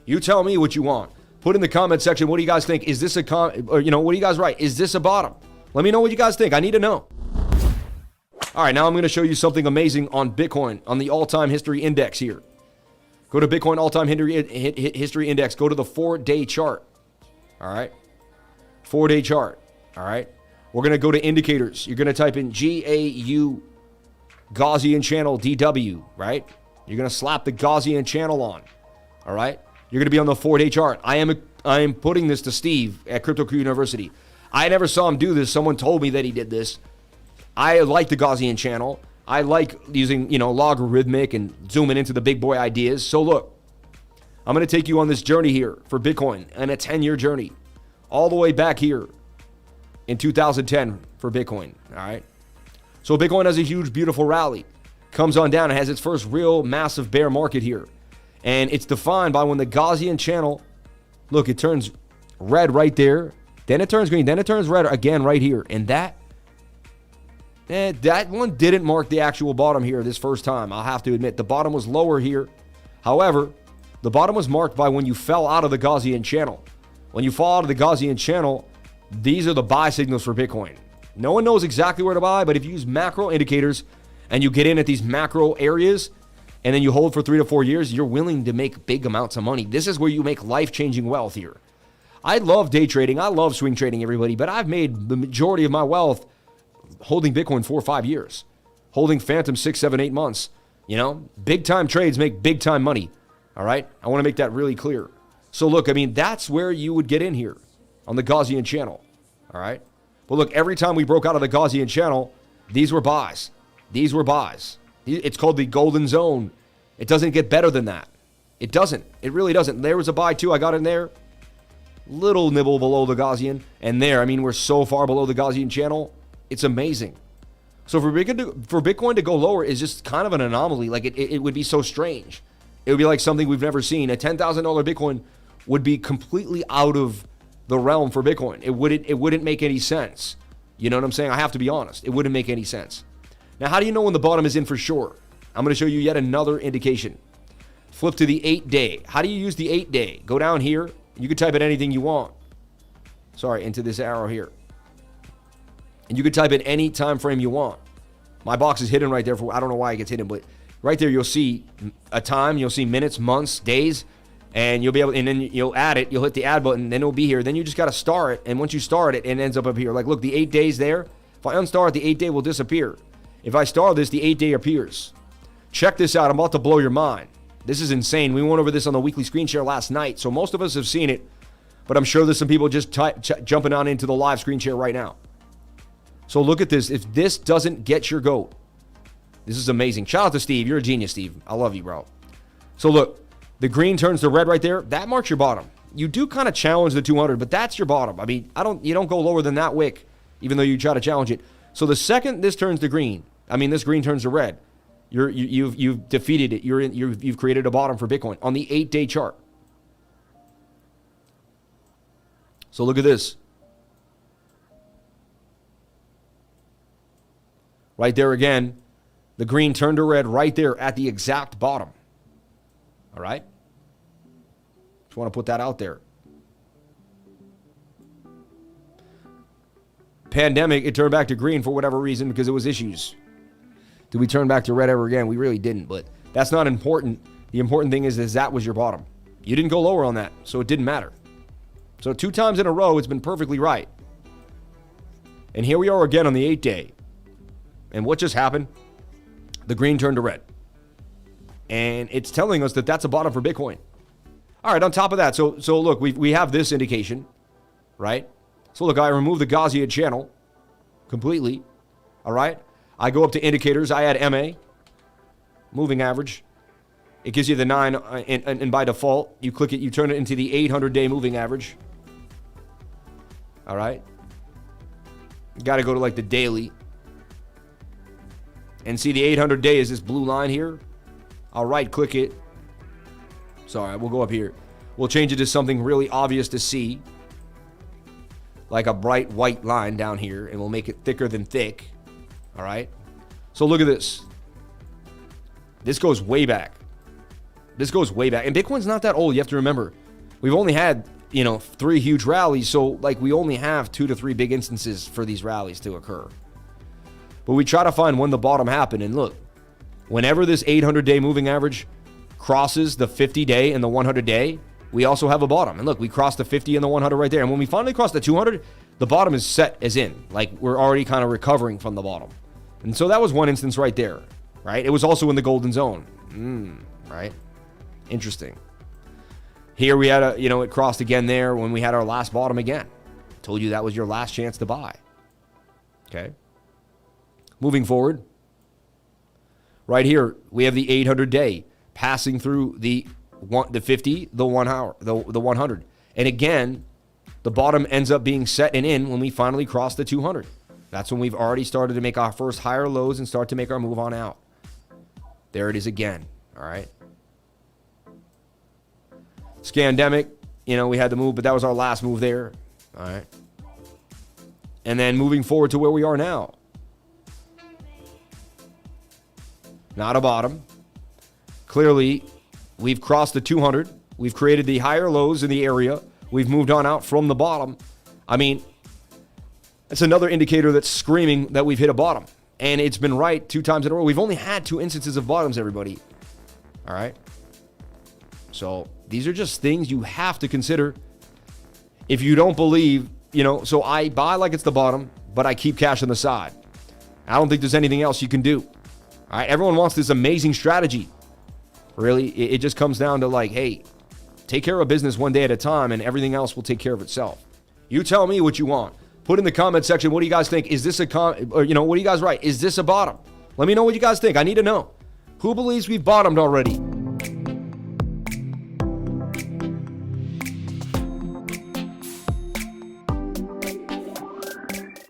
You tell me what you want. Put in the comment section, what do you guys think? Is this a what do you guys write? Is this a bottom? Let me know what you guys think. I need to know. All right, now I'm going to show you something amazing on Bitcoin, on the all-time history index here. Go to Bitcoin all-time history index. Go to the 4-day chart. All right? 4-day chart. All right? We're going to go to indicators. You're going to type in GAU, Gaussian channel, DW, right? You're going to slap the Gaussian channel on. All right? You're going to be on the 4-day chart. I am putting this to Steve at Crypto Crew University. I never saw him do this. Someone told me that he did this. I like the Gaussian channel. I like using, logarithmic and zooming into the big boy ideas. So look, I'm going to take you on this journey here for Bitcoin and a 10-year journey all the way back here in 2010 for Bitcoin. All right. So Bitcoin has a huge, beautiful rally, comes on down and has its first real massive bear market here. And it's defined by when the Gaussian channel, look, it turns red right there. Then it turns green. Then it turns red again right here. And that one didn't mark the actual bottom here this first time. I'll have to admit the bottom was lower here. However, the bottom was marked by when you fell out of the Gaussian channel. When you fall out of the Gaussian channel, these are the buy signals for Bitcoin. No one knows exactly where to buy, but if you use macro indicators and you get in at these macro areas and then you hold for 3 to 4 years, you're willing to make big amounts of money. This is where you make life-changing wealth here. I love day trading. I love swing trading, everybody, but I've made the majority of my wealth holding Bitcoin 4 or 5 years, holding Phantom 6, 7, 8 months. Big time trades make big time money. All right. I want to make that really clear. So look, that's where you would get in here on the Gaussian channel. All right. But look, every time we broke out of the Gaussian channel, these were buys. These were buys. It's called the golden zone. It doesn't get better than that. It doesn't. It really doesn't. There was a buy too. I got in there. Little nibble below the Gaussian. And there, we're so far below the Gaussian channel. It's amazing. So for Bitcoin to go lower is just kind of an anomaly. Like it would be so strange. It would be like something we've never seen. A $10,000 Bitcoin would be completely out of the realm for Bitcoin. It wouldn't make any sense. You know what I'm saying? I have to be honest. It wouldn't make any sense. Now, how do you know when the bottom is in for sure? I'm going to show you yet another indication. Flip to the 8-day. How do you use the 8-day? Go down here. You can type in anything you want. Sorry, into this arrow here. And you can type in any time frame you want. My box is hidden right there for, I don't know why it gets hidden, but right there you'll see a time, you'll see minutes, months, days, and you'll be able, and then you'll add it, you'll hit the add button, then it'll be here. Then you just got to star it, and once you star it, it ends up here. Like, look, the 8 days there. If I unstar it, the 8-day will disappear. If I star this, the 8-day appears. Check this out. I'm about to blow your mind. This is insane. We went over this on the weekly screen share last night, so most of us have seen it, but I'm sure there's some people just jumping on into the live screen share right now. So look at this. If this doesn't get your goat, this is amazing. Shout out to Steve. You're a genius, Steve. I love you, bro. So look, the green turns to red right there. That marks your bottom. You do kind of challenge the 200, but that's your bottom. You don't go lower than that wick, even though you try to challenge it. So the second this turns to green, this green turns to red, you've defeated it. You've created a bottom for Bitcoin on the 8-day chart. So look at this. Right there again, the green turned to red right there at the exact bottom. All right? Just want to put that out there. Pandemic, it turned back to green for whatever reason because it was issues. Did we turn back to red ever again? We really didn't, but that's not important. The important thing is that was your bottom. You didn't go lower on that, so it didn't matter. So 2 times in a row, it's been perfectly right. And here we are again on the 8-day. And what just happened? The green turned to red. And it's telling us that that's a bottom for Bitcoin. All right, on top of that, so look, we have this indication, right? So look, I remove the Gaussian channel completely, all right? I go up to indicators, I add MA, moving average. It gives you the 9, and by default, you click it, you turn it into the 800-day moving average. All right? You got to go to like the daily. And see the 800-day is this blue line here. I'll right-click it. Sorry, we'll go up here. We'll change it to something really obvious to see. Like a bright white line down here, and we'll make it thicker than thick. All right? So look at this. This goes way back. This goes way back. And Bitcoin's not that old. You have to remember, we've only had, 3 huge rallies. So, like, we only have 2 to 3 big instances for these rallies to occur. But we try to find when the bottom happened. And look, whenever this 800-day moving average crosses the 50-day and the 100-day, we also have a bottom. And look, we crossed the 50 and the 100 right there. And when we finally cross the 200, the bottom is set as in. Like, we're already kind of recovering from the bottom. And so that was one instance right there, right? It was also in the golden zone, right? Interesting. Here we had it crossed again there when we had our last bottom again. Told you that was your last chance to buy. Okay. Moving forward. Right here, we have the 800-day passing through the 50, the 1 hour, the 100. And again, the bottom ends up being set and in when we finally cross the 200. That's when we've already started to make our first higher lows and start to make our move on out. There it is again. All right. Scandemic, we had the move, but that was our last move there. All right. And then moving forward to where we are now. Not a bottom. Clearly, we've crossed the 200. We've created the higher lows in the area. We've moved on out from the bottom. I mean, that's another indicator that's screaming that we've hit a bottom. And it's been right 2 times in a row. We've only had 2 instances of bottoms, everybody. All right. So these are just things you have to consider. If you don't believe, so I buy like it's the bottom, but I keep cash on the side. I don't think there's anything else you can do. All right. Everyone wants this amazing strategy. Really, it just comes down to like, hey, take care of business one day at a time and everything else will take care of itself. You tell me what you want. Put in the comment section, what do you guys think? Is this what do you guys write? Is this a bottom? Let me know what you guys think. I need to know. Who believes we've bottomed already?